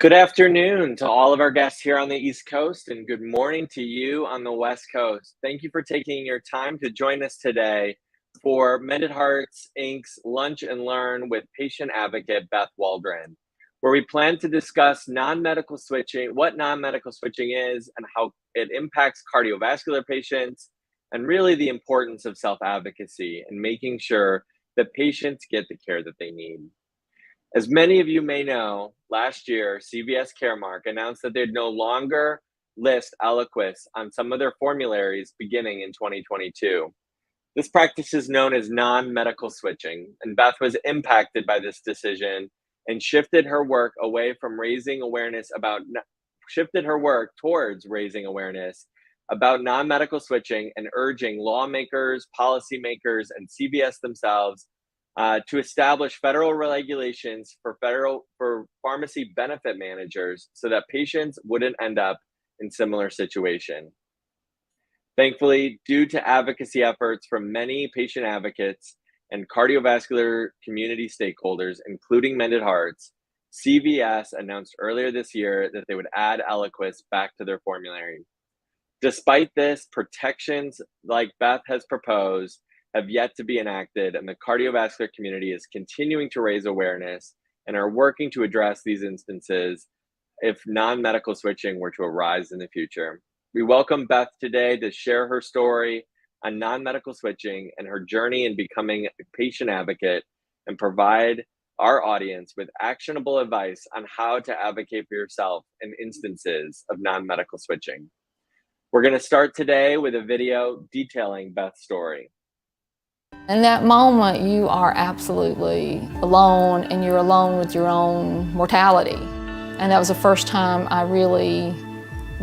Good afternoon to all of our guests here on the East Coast, and good morning to you on the West Coast. Thank you for taking your time to join us today for Mended Hearts Inc.'s Lunch and Learn with patient advocate Beth Waldron, where we plan to discuss non-medical switching, what non-medical switching is, and how it impacts cardiovascular patients, and really the importance of self-advocacy and making sure that patients get the care that they need. As many of you may know, last year, CVS Caremark announced that they'd no longer list Eliquis on some of their formularies beginning in 2022. This practice is known as non-medical switching, and Beth was impacted by this decision and shifted her work towards raising awareness about non-medical switching and urging lawmakers, policymakers, and CVS themselves to establish federal regulations for pharmacy benefit managers so that patients wouldn't end up in similar situation. Thankfully, due to advocacy efforts from many patient advocates and cardiovascular community stakeholders, including Mended Hearts, CVS announced earlier this year that they would add Eliquis back to their formulary. Despite this, protections like Beth has proposed have yet to be enacted, and the cardiovascular community is continuing to raise awareness and are working to address these instances if non-medical switching were to arise in the future. We welcome Beth today to share her story on non-medical switching and her journey in becoming a patient advocate and provide our audience with actionable advice on how to advocate for yourself in instances of non-medical switching. We're going to start today with a video detailing Beth's story. In that moment, you are absolutely alone, and you're alone with your own mortality. And that was the first time I really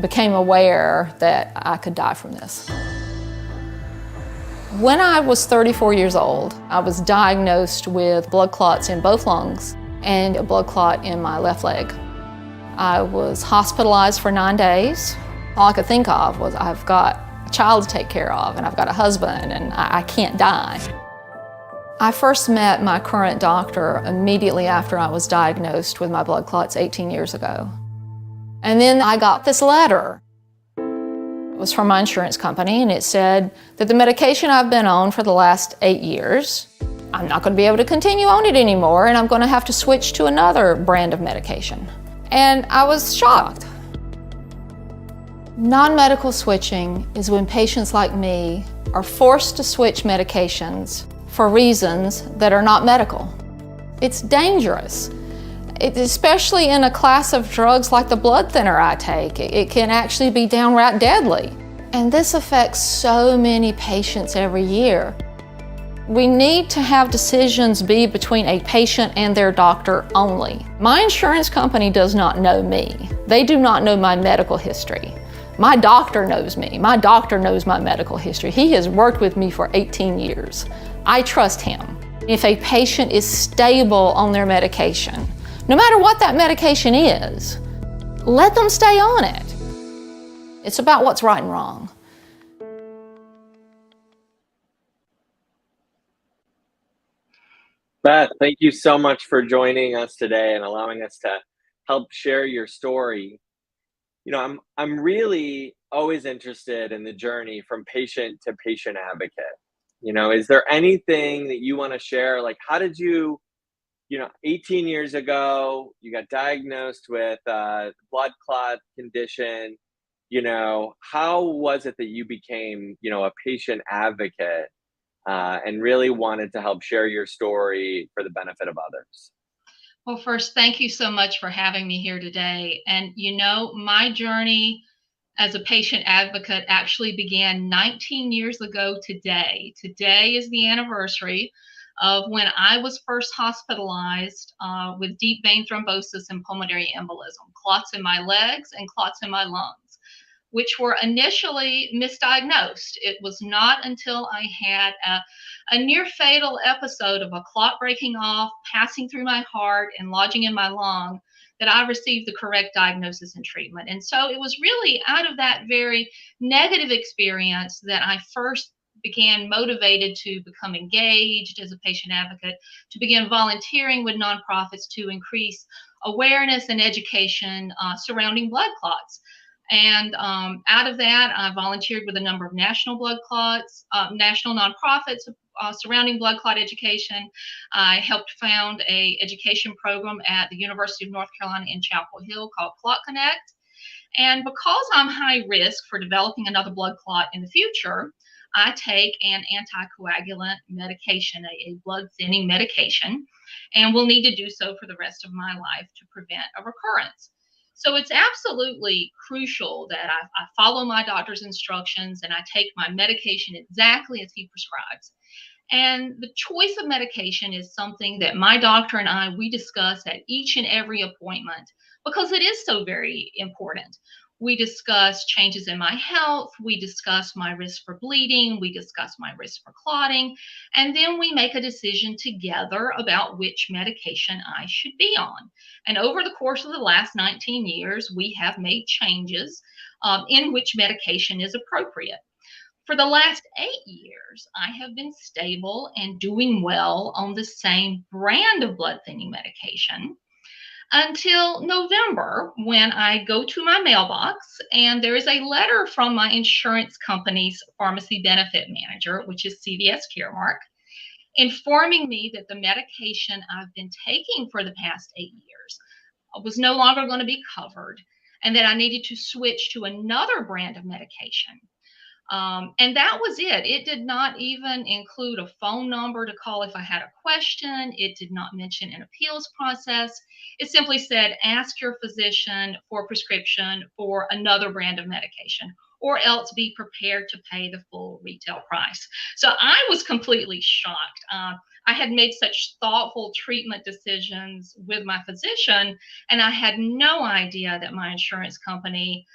became aware that I could die from this. When I was 34 years old, I was diagnosed with blood clots in both lungs and a blood clot in my left leg. I was hospitalized for 9 days. All I could think of was I've got a child to take care of, and I've got a husband, and I can't die. I first met my current doctor immediately after I was diagnosed with my blood clots 18 years ago. And then I got this letter. It was from my insurance company, and it said that the medication I've been on for the last 8 years, I'm not going to be able to continue on it anymore, and I'm going to have to switch to another brand of medication. And I was shocked. Non-medical switching is when patients like me are forced to switch medications for reasons that are not medical. It's dangerous, especially in a class of drugs like the blood thinner I take. It can actually be downright deadly. And this affects so many patients every year. We need to have decisions be between a patient and their doctor only. My insurance company does not know me. They do not know my medical history. My doctor knows me. My doctor knows my medical history. He has worked with me for 18 years. I trust him. If a patient is stable on their medication, no matter what that medication is, let them stay on it. It's about what's right and wrong. Beth, thank you so much for joining us today and allowing us to help share your story. I'm really always interested in the journey from patient to patient advocate. Is there anything that you want to share? Like, how did you, 18 years ago, you got diagnosed with a blood clot condition. How was it that you became, a patient advocate and really wanted to help share your story for the benefit of others? Well, first, thank you so much for having me here today. And my journey as a patient advocate actually began 19 years ago today. Today is the anniversary of when I was first hospitalized with deep vein thrombosis and pulmonary embolism, clots in my legs and clots in my lungs, which were initially misdiagnosed. It was not until I had a near fatal episode of a clot breaking off, passing through my heart, and lodging in my lung that I received the correct diagnosis and treatment. And so it was really out of that very negative experience that I first began motivated to become engaged as a patient advocate, to begin volunteering with nonprofits to increase awareness and education surrounding blood clots. And out of that, I volunteered with a number of national blood clots, national nonprofits surrounding blood clot education. I helped found a education program at the University of North Carolina in Chapel Hill called Clot Connect. And because I'm high risk for developing another blood clot in the future, I take an anticoagulant medication, a blood thinning medication, and will need to do so for the rest of my life to prevent a recurrence. So it's absolutely crucial that I follow my doctor's instructions and I take my medication exactly as he prescribes. And the choice of medication is something that my doctor and we discuss at each and every appointment because it is so very important. We discuss changes in my health, we discuss my risk for bleeding, we discuss my risk for clotting, and then we make a decision together about which medication I should be on. And over the course of the last 19 years, we have made changes in which medication is appropriate. For the last 8 years, I have been stable and doing well on the same brand of blood thinning medication until November, when I go to my mailbox and there is a letter from my insurance company's pharmacy benefit manager, which is CVS Caremark, informing me that the medication I've been taking for the past 8 years was no longer going to be covered and that I needed to switch to another brand of medication. And that was it. It did not even include a phone number to call if I had a question. It did not mention an appeals process. It simply said, ask your physician for prescription for another brand of medication, or else be prepared to pay the full retail price. So I was completely shocked. I had made such thoughtful treatment decisions with my physician, and I had no idea that my insurance company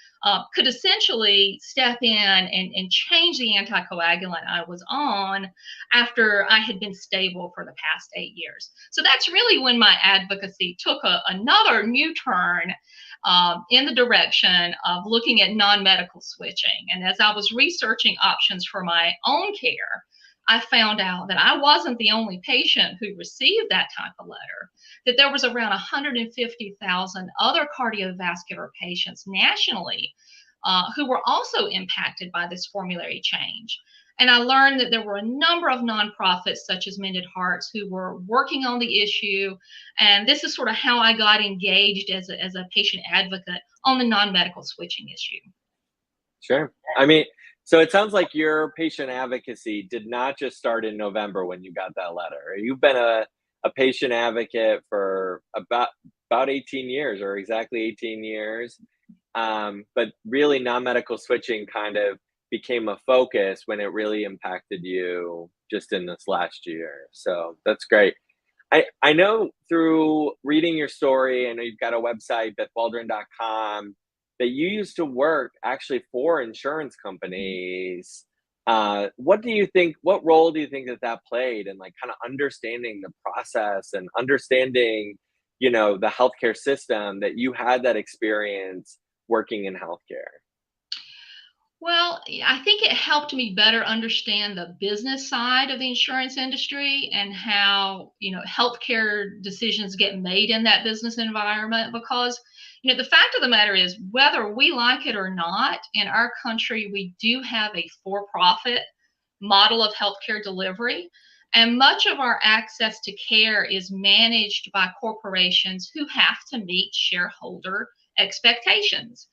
could essentially step in and change the anticoagulant I was on after I had been stable for the past 8 years. So that's really when my advocacy took another new turn in the direction of looking at non-medical switching. And as I was researching options for my own care, I found out that I wasn't the only patient who received that type of letter, that there was around 150,000 other cardiovascular patients nationally who were also impacted by this formulary change. And I learned that there were a number of nonprofits such as Mended Hearts who were working on the issue. And this is sort of how I got engaged as a patient advocate on the non-medical switching issue. Sure. I mean, so it sounds like your patient advocacy did not just start in November when you got that letter. You've been a patient advocate for about 18 years, or exactly 18 years. But really non-medical switching kind of became a focus when it really impacted you just in this last year. So that's great. I know through reading your story, I know you've got a website, bethwaldron.com, that you used to work actually for insurance companies. What role do you think that played in like kind of understanding the process and understanding, the healthcare system, that you had that experience working in healthcare? Well, I think it helped me better understand the business side of the insurance industry and how, healthcare decisions get made in that business environment. Because, the fact of the matter is, whether we like it or not, in our country, we do have a for-profit model of healthcare delivery. And much of our access to care is managed by corporations who have to meet shareholder expectations.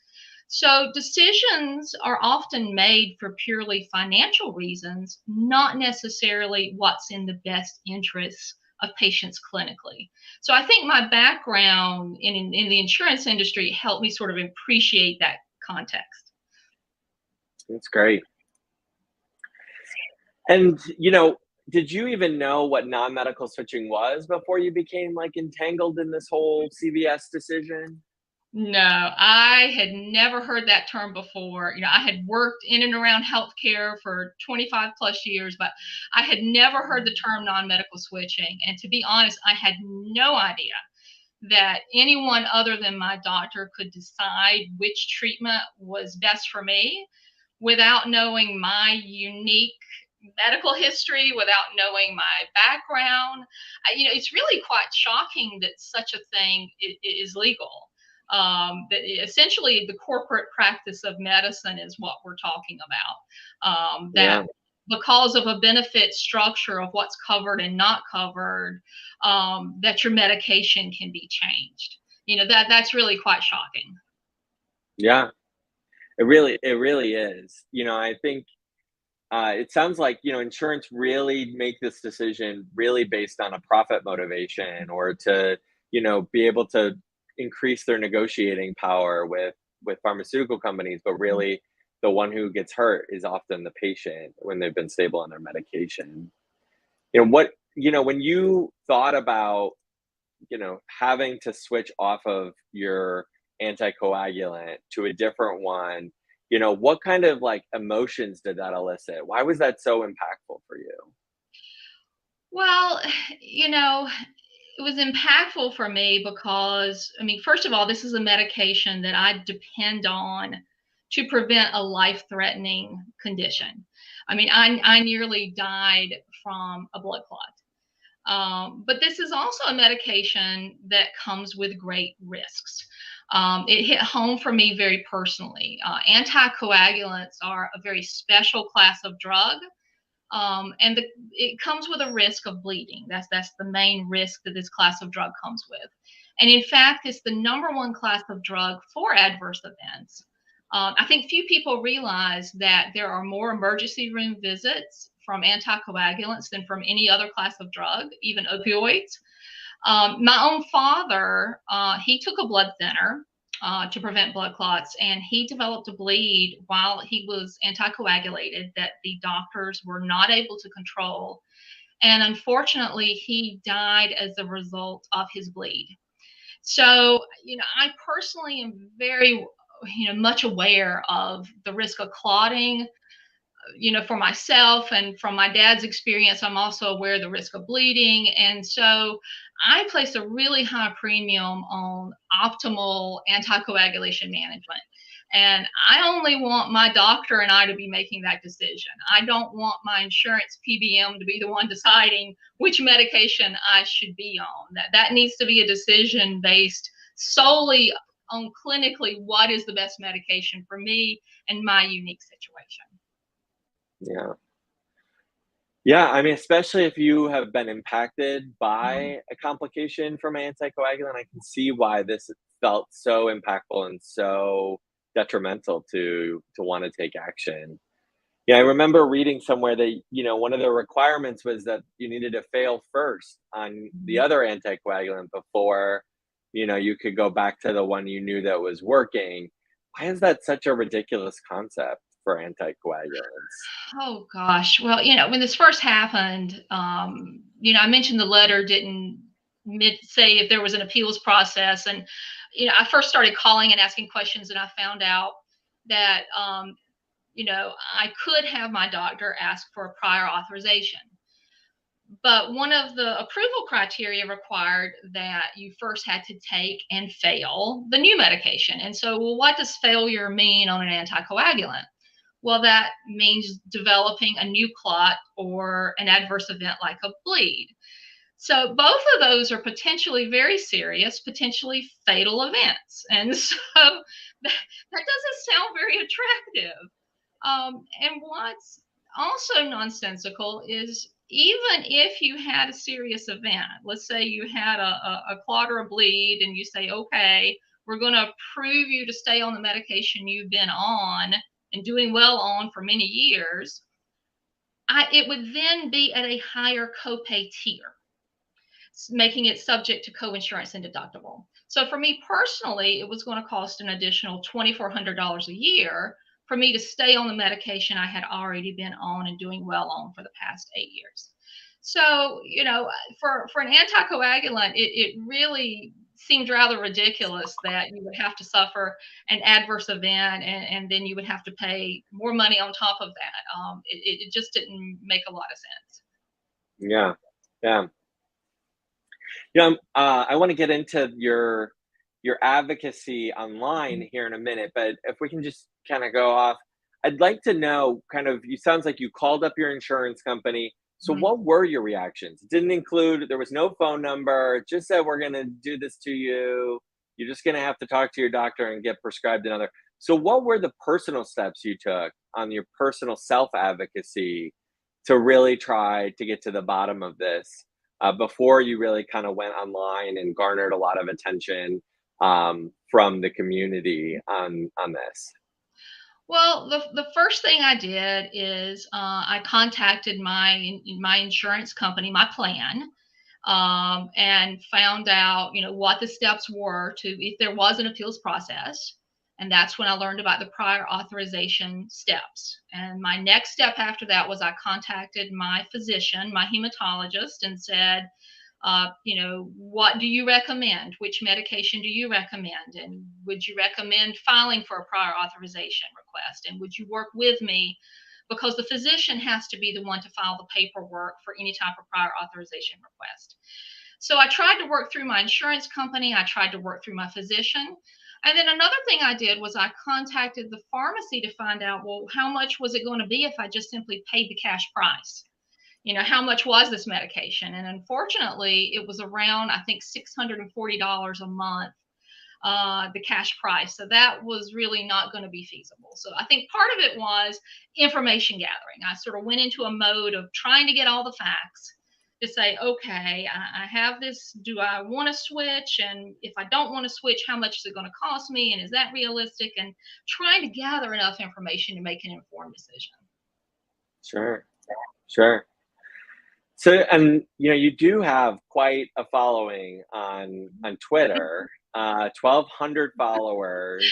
So decisions are often made for purely financial reasons, not necessarily what's in the best interests of patients clinically. So I think my background in the insurance industry helped me sort of appreciate that context. That's great. And, did you even know what non-medical switching was before you became like entangled in this whole CVS decision? No, I had never heard that term before. I had worked in and around healthcare for 25 plus years, but I had never heard the term non-medical switching. And to be honest, I had no idea that anyone other than my doctor could decide which treatment was best for me without knowing my unique medical history, without knowing my background. It's really quite shocking that such a thing is legal. That essentially the corporate practice of medicine is what we're talking about. That Yeah. because of a benefit structure of what's covered and not covered, that your medication can be changed. That's really quite shocking. Yeah. It really is. I think it sounds like, insurance really make this decision really based on a profit motivation, or to, be able to increase their negotiating power with pharmaceutical companies, but really the one who gets hurt is often the patient when they've been stable on their medication. When you thought about, having to switch off of your anticoagulant to a different one, what kind of like emotions did that elicit? Why was that so impactful for you? Well, it was impactful for me because, I mean, first of all, this is a medication that I depend on to prevent a life-threatening condition. I mean, I nearly died from a blood clot. But this is also a medication that comes with great risks. It hit home for me very personally. Anticoagulants are a very special class of drug, and it comes with a risk of bleeding. That's the main risk that this class of drug comes with. And in fact, it's the number one class of drug for adverse events. I think few people realize that there are more emergency room visits from anticoagulants than from any other class of drug, even opioids. My own father, he took a blood thinner to prevent blood clots, and he developed a bleed while he was anticoagulated that the doctors were not able to control. And unfortunately, he died as a result of his bleed. So, I personally am very, much aware of the risk of clotting, for myself, and from my dad's experience, I'm also aware of the risk of bleeding. And so I place a really high premium on optimal anticoagulation management. And I only want my doctor and I to be making that decision. I don't want my insurance PBM to be the one deciding which medication I should be on. That needs to be a decision based solely on clinically what is the best medication for me and my unique situation. Yeah. Yeah, I mean, especially if you have been impacted Mhm. by a complication from an anticoagulant, I can see why this felt so impactful and so detrimental to want to take action. Yeah, I remember reading somewhere that, one of the requirements was that you needed to fail first on the Mhm. other anticoagulant before, you could go back to the one you knew that was working. Why is that such a ridiculous concept for anticoagulants? Oh gosh. Well, when this first happened, I mentioned the letter didn't say if there was an appeals process, and I first started calling and asking questions, and I found out that I could have my doctor ask for a prior authorization. But one of the approval criteria required that you first had to take and fail the new medication. And so, well, what does failure mean on an anticoagulant? Well, that means developing a new clot or an adverse event like a bleed. So both of those are potentially very serious, potentially fatal events. And so that doesn't sound very attractive. And what's also nonsensical is even if you had a serious event, let's say you had a clot or a bleed, and you say, okay, we're going to approve you to stay on the medication you've been on and doing well on for many years, it would then be at a higher copay tier, making it subject to coinsurance and deductible. So for me personally, it was going to cost an additional $2,400 a year for me to stay on the medication I had already been on and doing well on for the past 8 years. So, for an anticoagulant, it really seemed rather ridiculous that you would have to suffer an adverse event, and then you would have to pay more money on top of that. It just didn't make a lot of sense. Yeah. Yeah. I want to get into your advocacy online here in a minute, but if we can just kind of go off, I'd like to know kind of, you sounds like you called up your insurance company. So Mhm. what were your reactions? It didn't include, there was no phone number, it just said, we're going to do this to you. You're just going to have to talk to your doctor and get prescribed another. So what were the personal steps you took on your personal self-advocacy to really try to get to the bottom of this before you really kind of went online and garnered a lot of attention from the community on this? Well, the first thing I did is I contacted my insurance company, my plan, and found out, what the steps were to if there was an appeals process. And that's when I learned about the prior authorization steps. And my next step after that was I contacted my physician, my hematologist, and said, what do you recommend? Which medication do you recommend? And would you recommend filing for a prior authorization request? And would you work with me? Because the physician has to be the one to file the paperwork for any type of prior authorization request. So I tried to work through my insurance company. I tried to work through my physician. And then another thing I did was I contacted the pharmacy to find out, well, how much was it going to be if I just simply paid the cash price? How much was this medication? And unfortunately, it was around, I think, $640 a month, the cash price. So that was really not going to be feasible. So I think part of it was information gathering. I sort of went into a mode of trying to get all the facts to say, okay, I have this. Do I want to switch? And if I don't want to switch, how much is it going to cost me? And is that realistic? And trying to gather enough information to make an informed decision. Sure, sure. So, and you do have quite a following on Twitter, 1,200 followers.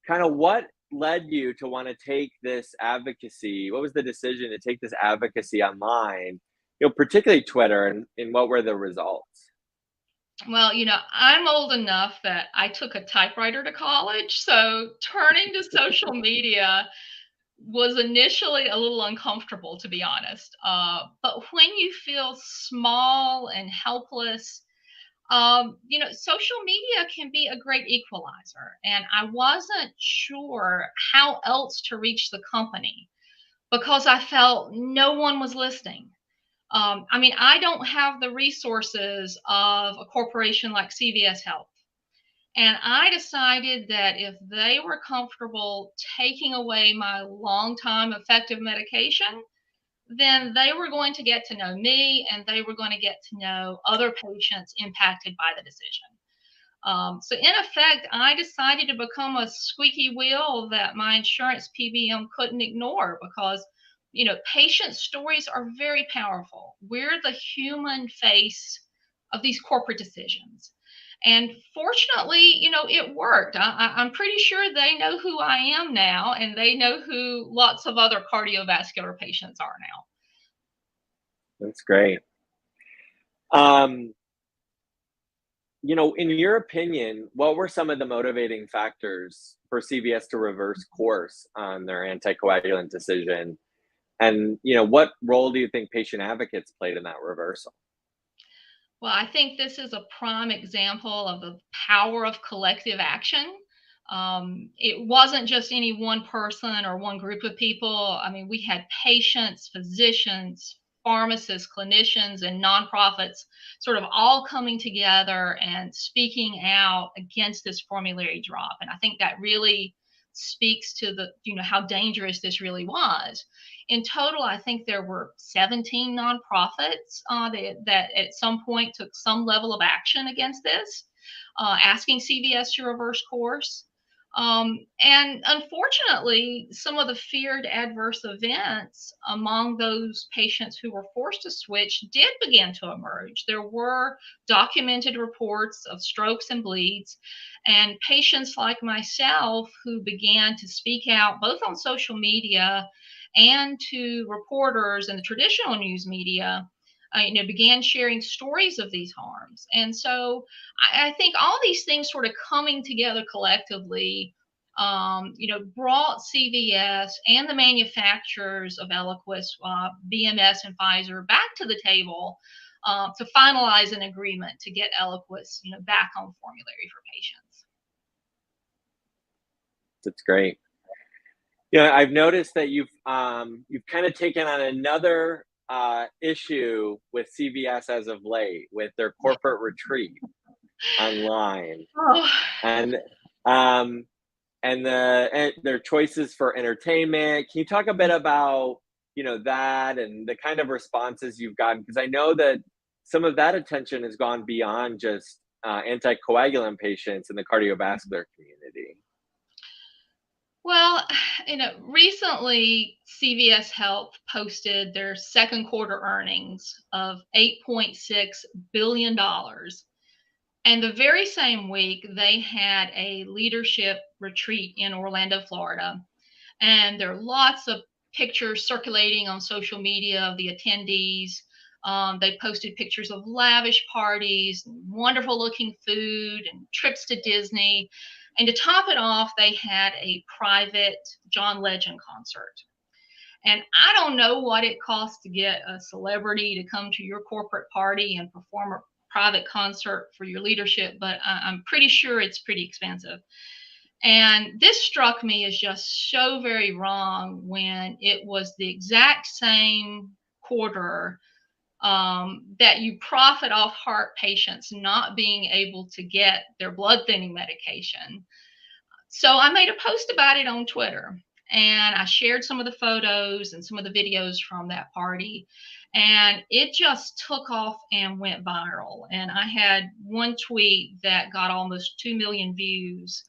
Kind of what led you to want to take this advocacy? What was the decision to take this advocacy online? Particularly Twitter, and what were the results? Well, I'm old enough that I took a typewriter to college, so turning to social media was initially a little uncomfortable, to be honest. But when you feel small and helpless, social media can be a great equalizer. And I wasn't sure how else to reach the company because I felt no one was listening. I don't have the resources of a corporation like CVS Health. And I decided that if they were comfortable taking away my long-time effective medication, then they were going to get to know me and they were going to get to know other patients impacted by the decision. So, in effect, I decided to become a squeaky wheel that my insurance PBM couldn't ignore because, patient stories are very powerful. We're the human face of these corporate decisions. And fortunately, it worked. I'm pretty sure they know who I am now, and they know who lots of other cardiovascular patients are now. That's great. Um, in your opinion, what were some of the motivating factors for CVS to reverse course on their anticoagulant decision? And, what role do you think patient advocates played in that reversal? Well, I think this is a prime example of the power of collective action. It wasn't just any one person or one group of people. I mean, we had patients, physicians, pharmacists, clinicians, and nonprofits sort of all coming together and speaking out against this formulary drop. And I think that really speaks to how dangerous this really was. In total, I think there were 17 nonprofits that at some point took some level of action against this, asking CVS to reverse course. And unfortunately, some of the feared adverse events among those patients who were forced to switch did begin to emerge. There were documented reports of strokes and bleeds, and patients like myself who began to speak out both on social media and to reporters and the traditional news media, began sharing stories of these harms. And so I think all these things sort of coming together collectively, brought CVS and the manufacturers of Eliquis, BMS and Pfizer back to the table to finalize an agreement to get Eliquis, back on formulary for patients. That's great. I've noticed that you've kind of taken on another issue with CVS as of late with their corporate retreat online, Oh, and um, and their choices for entertainment. Can you talk a bit about that and the kind of responses you've gotten? Because I know that some of that attention has gone beyond just anticoagulant patients in the cardiovascular community. well, recently CVS Health posted their second quarter earnings of $8.6 billion dollars. And the very same week, they had a leadership retreat in Orlando, Florida. And there are lots of pictures circulating on social media of the attendees. They posted pictures of lavish parties, wonderful looking food, and trips to Disney. And to top it off, they had a private John Legend concert. And I don't know what it costs to get a celebrity to come to your corporate party and perform a private concert for your leadership, but I'm pretty sure it's pretty expensive. And this struck me as just so very wrong when it was the exact same quarter that you profit off heart patients not being able to get their blood thinning medication. So I made a post about it on Twitter, and I shared some of the photos and some of the videos from that party. And it just took off and went viral. And I had one tweet that got almost 2 million views.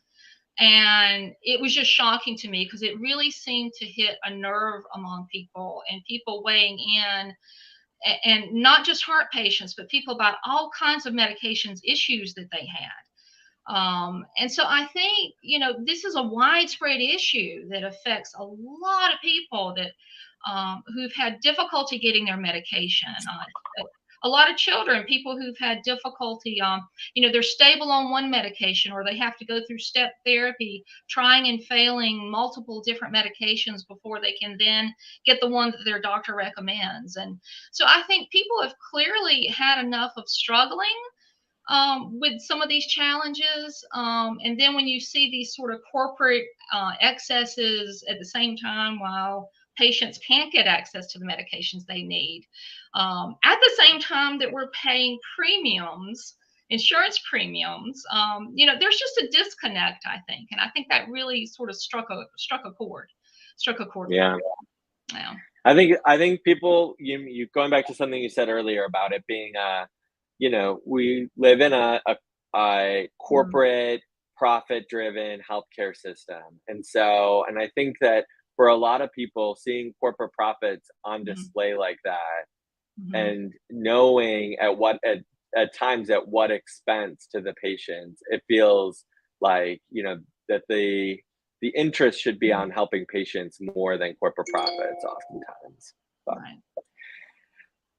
And it was just shocking to me because it really seemed to hit a nerve among people and people weighing in, and not just heart patients, but people about all kinds of medications issues that they had. And so I think, this is a widespread issue that affects a lot of people that who've had difficulty getting their medication. A lot of children, people who've had difficulty, they're stable on one medication or they have to go through step therapy, trying and failing multiple different medications before they can then get the one that their doctor recommends. And so I think people have clearly had enough of struggling with some of these challenges. And then when you see these sort of corporate excesses at the same time while patients can't get access to the medications they need, at the same time that we're paying premiums, insurance premiums, there's just a disconnect, I think. And I think that really sort of struck a chord for Yeah. me. Yeah. I think people, you going back to something you said earlier about it being we live in a Mm, corporate profit driven healthcare system. And I think that for a lot of people, seeing corporate profits on mhm, display like that mhm, and knowing at times at what expense to the patients, it feels like, that the interest should be on mhm. helping patients more than corporate profits oftentimes. But Right.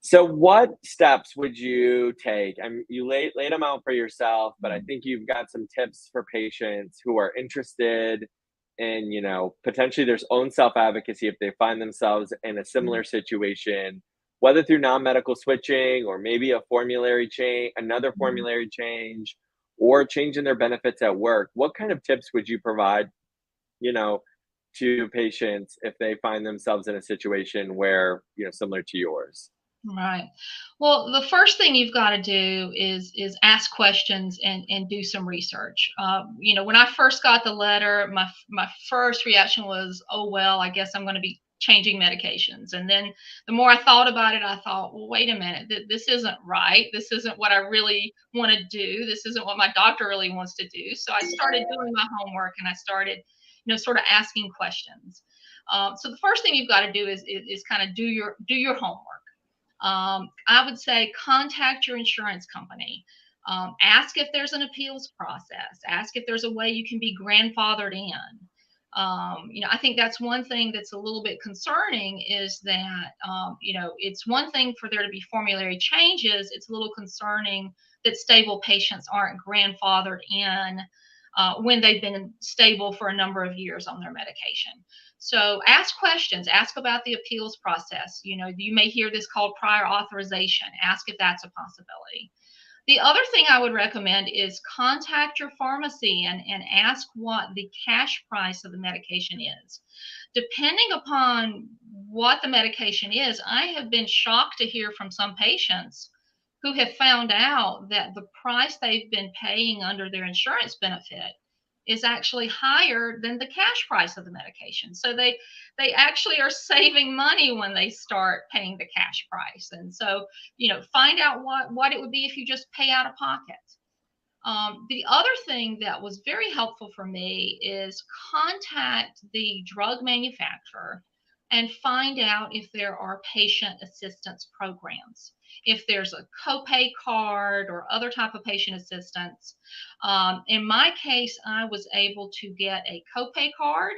so what steps would you take? You laid them out for yourself, but I Mhm, think you've got some tips for patients who are interested in, potentially their own self-advocacy if they find themselves in a mhm, similar situation, whether through non-medical switching or maybe another mhm. formulary change, or changing their benefits at work. What kind of tips would you provide, you know, to patients if they find themselves in a situation where, similar to yours? Right. Well, the first thing you've got to do is ask questions and do some research. When I first got the letter, my first reaction was, "Oh well, I guess I'm going to be changing medications." And then the more I thought about it, I thought, "Well, wait a minute, this isn't right. This isn't what I really want to do. This isn't what my doctor really wants to do." So I started doing my homework and I started, sort of asking questions. So the first thing you've got to do is kind of do your homework. I would say contact your insurance company. Ask if there's an appeals process. Ask if there's a way you can be grandfathered in. I think that's one thing that's a little bit concerning is that, it's one thing for there to be formulary changes. It's a little concerning that stable patients aren't grandfathered in when they've been stable for a number of years on their medication. So ask questions, ask about the appeals process. You may hear this called prior authorization. Ask if that's a possibility. The other thing I would recommend is contact your pharmacy and ask what the cash price of the medication is. depending upon what the medication is, I have been shocked to hear from some patients who have found out that the price they've been paying under their insurance benefit is actually higher than the cash price of the medication. So they actually are saving money when they start paying the cash price. And so, find out what it would be if you just pay out of pocket. The other thing that was very helpful for me is contact the drug manufacturer and find out if there are patient assistance programs. If there's a copay card or other type of patient assistance. In my case, I was able to get a copay card,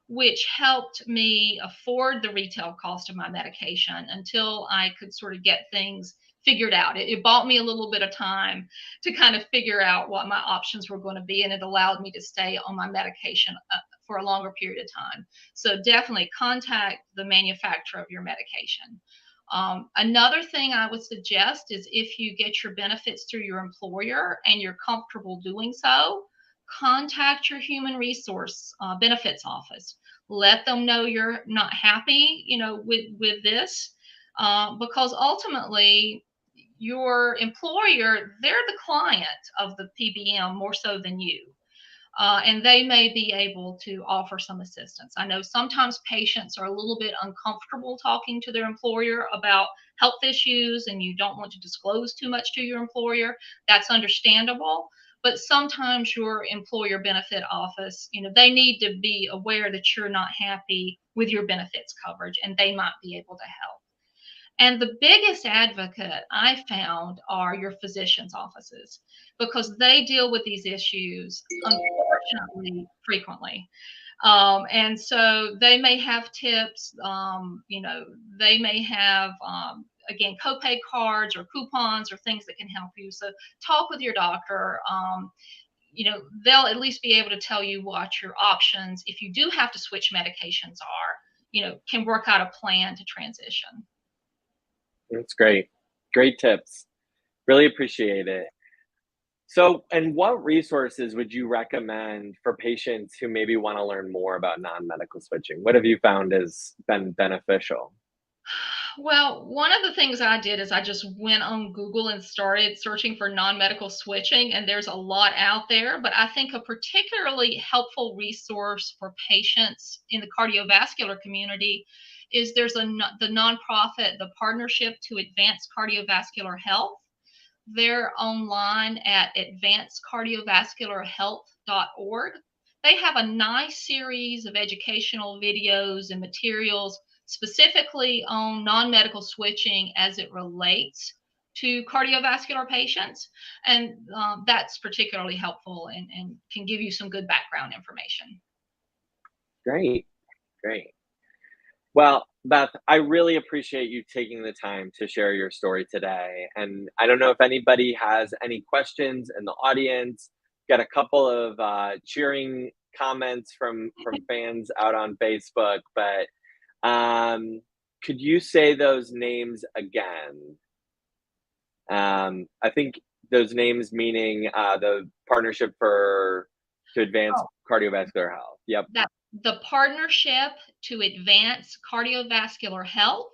which helped me afford the retail cost of my medication until I could sort of get things figured out. It bought me a little bit of time to kind of figure out what my options were going to be, and it allowed me to stay on my medication for a longer period of time. So definitely contact the manufacturer of your medication. Another thing I would suggest is if you get your benefits through your employer and you're comfortable doing so, contact your human resource benefits office. Let them know you're not happy, with this, because ultimately your employer, they're the client of the PBM more so than you. And they may be able to offer some assistance. I know sometimes patients are a little bit uncomfortable talking to their employer about health issues, and you don't want to disclose too much to your employer. That's understandable. But sometimes your employer benefit office, they need to be aware that you're not happy with your benefits coverage, and they might be able to help. And the biggest advocate I found are your physician's offices, because they deal with these issues, unfortunately, frequently. And so they may have tips, they may have, again, copay cards or coupons or things that can help you. So talk with your doctor. They'll at least be able to tell you what your options, if you do have to switch medications, are, can work out a plan to transition. That's great. Great tips. Really appreciate it. So, and what resources would you recommend for patients who maybe want to learn more about non-medical switching? What have you found has been beneficial? Well, one of the things I did is I just went on Google and started searching for non-medical switching, and there's a lot out there. But I think a particularly helpful resource for patients in the cardiovascular community is the nonprofit, the Partnership to Advance Cardiovascular Health. They're online at advancecardiovascularhealth.org. They have a nice series of educational videos and materials specifically on non-medical switching as it relates to cardiovascular patients. And that's particularly helpful and can give you some good background information. Great. Great. Well, Beth, I really appreciate you taking the time to share your story today. And I don't know if anybody has any questions in the audience. Got a couple of cheering comments from fans out on Facebook, but could you say those names again? I think those names meaning the Partnership to Advance Cardiovascular Health. Yep. The Partnership to Advance Cardiovascular Health,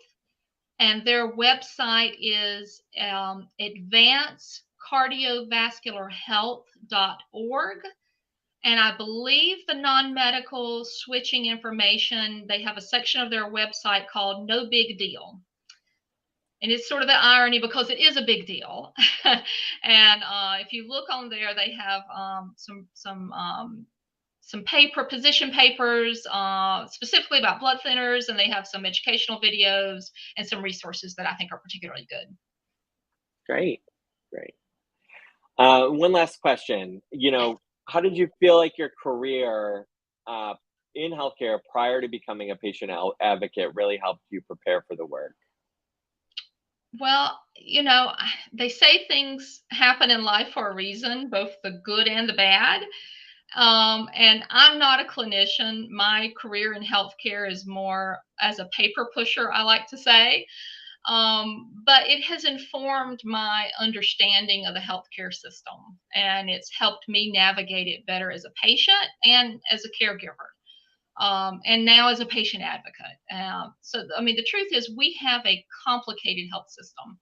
and their website is advancecardiovascularhealth.org. And I believe the non-medical switching information, they have a section of their website called No Big Deal. And it's sort of the irony because it is a big deal. And if you look on there, they have some position papers specifically about blood thinners, and they have some educational videos and some resources that I think are particularly good. Great. One last question. How did you feel like your career in healthcare prior to becoming a patient advocate really helped you prepare for the work? Well, they say things happen in life for a reason, both the good and the bad. And I'm not a clinician. My career in healthcare is more as a paper pusher, I like to say. But it has informed my understanding of the healthcare system, and it's helped me navigate it better as a patient and as a caregiver. and now as a patient advocate. So, I mean, the truth is we have a complicated health system.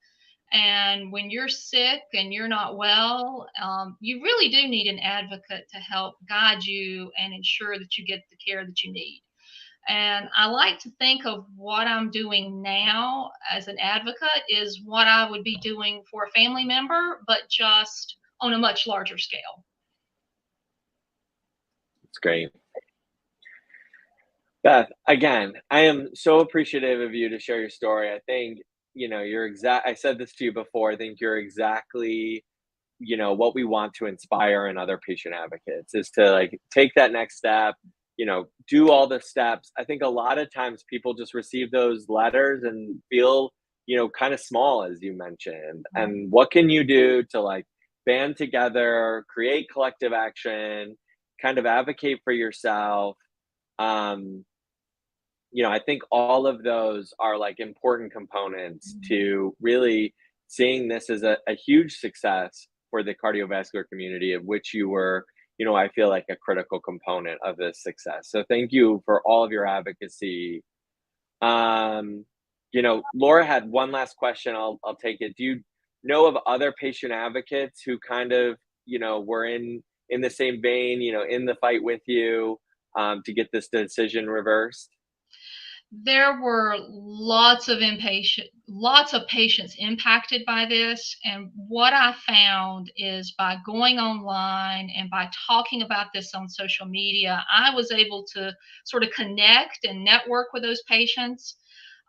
And when you're sick and you're not well, you really do need an advocate to help guide you and ensure that you get the care that you need. And I like to think of what I'm doing now as an advocate is what I would be doing for a family member, but just on a much larger scale. It's great. Beth, again, I am so appreciative of you to share your story. I think, I said this to you before. I think you're exactly, what we want to inspire in other patient advocates is to like take that next step, do all the steps. I think a lot of times people just receive those letters and feel, kind of small, as you mentioned. And what can you do to like band together, create collective action, kind of advocate for yourself? Um, I think all of those are like important components to really seeing this as a huge success for the cardiovascular community, of which you were, I feel like a critical component of this success. So thank you for all of your advocacy. Laura had one last question. I'll take it. Do you know of other patient advocates who kind of, were in the same vein, in the fight with you to get this decision reversed? There were lots of patients impacted by this. And what I found is by going online and by talking about this on social media, I was able to sort of connect and network with those patients.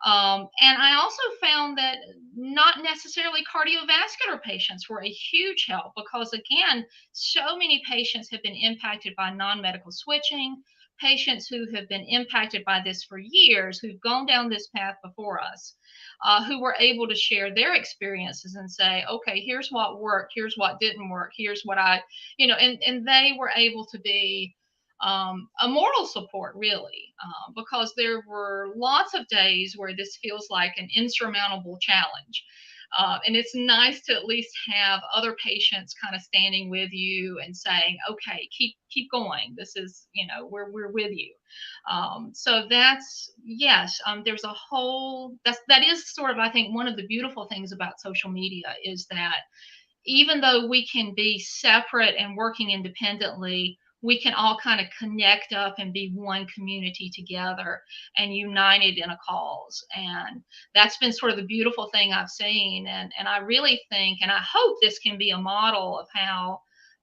And I also found that not necessarily cardiovascular patients were a huge help because, again, so many patients have been impacted by non medical switching, patients who have been impacted by this for years, who've gone down this path before us, who were able to share their experiences and say, okay, here's what worked, here's what didn't work, here's what and they were able to be a moral support, really, because there were lots of days where this feels like an insurmountable challenge. And it's nice to at least have other patients kind of standing with you and saying, okay, keep going. This is, we're with you. So that's, yes, there's a whole, that is sort of, I think, one of the beautiful things about social media is that even though we can be separate and working independently, we can all kind of connect up and be one community together and united in a cause. And that's been sort of the beautiful thing I've seen. And I really think, and I hope this can be a model of how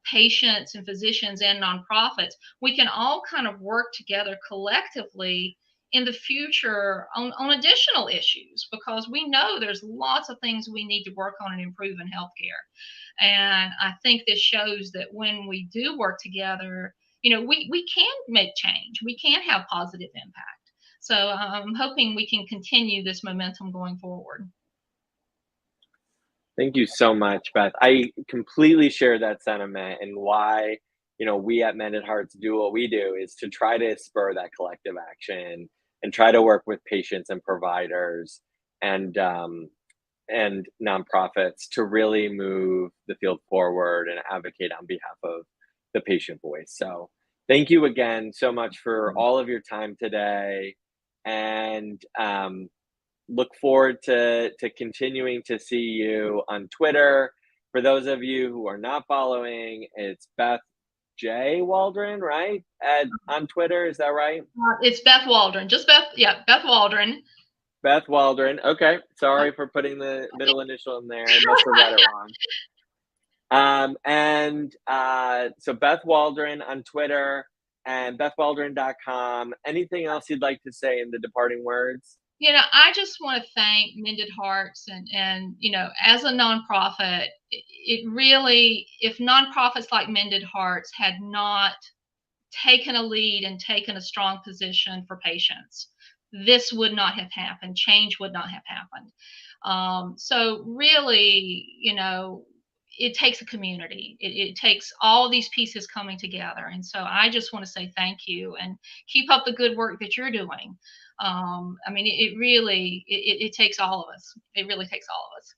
patients and physicians and nonprofits, we can all kind of work together collectively in the future on additional issues, because we know there's lots of things we need to work on and improve in healthcare. And I think this shows that when we do work together, we can make change. We can have positive impact. So I'm hoping we can continue this momentum going forward. Thank you so much, Beth. I completely share that sentiment, and why, we at Mended Hearts do what we do is to try to spur that collective action and try to work with patients and providers and nonprofits to really move the field forward and advocate on behalf of the patient voice. So thank you again so much for all of your time today, and look forward to continuing to see you on Twitter. For those of you who are not following, it's Beth J. Waldron, right? On Twitter, is that right? It's Beth Waldron, just Beth. Yeah, Beth Waldron. Beth Waldron. Okay, sorry for putting the middle initial in there. I must have read it wrong. So Beth Waldron on Twitter and bethwaldron.com. Anything else you'd like to say in the departing words? I just want to thank Mended Hearts and as a nonprofit, it really, if nonprofits like Mended Hearts had not taken a lead and taken a strong position for patients, this would not have happened. Change would not have happened. So really, it takes a community. It takes all these pieces coming together. And so I just want to say thank you and keep up the good work that you're doing. I mean, it really, it takes all of us. It really takes all of us.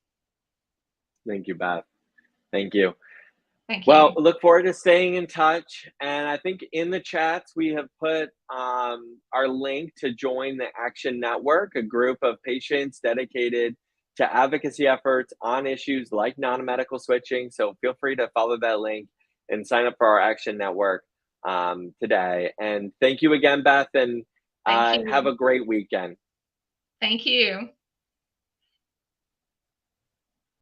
Thank you, Beth. Thank you. Thank Well, you. look forward to staying in touch. And I think in the chats, we have put our link to join the Action Network, a group of patients dedicated to advocacy efforts on issues like non medical switching. So feel free to follow that link and sign up for our Action Network today. And thank you again, Beth, and Thank have you. a great weekend. Thank you.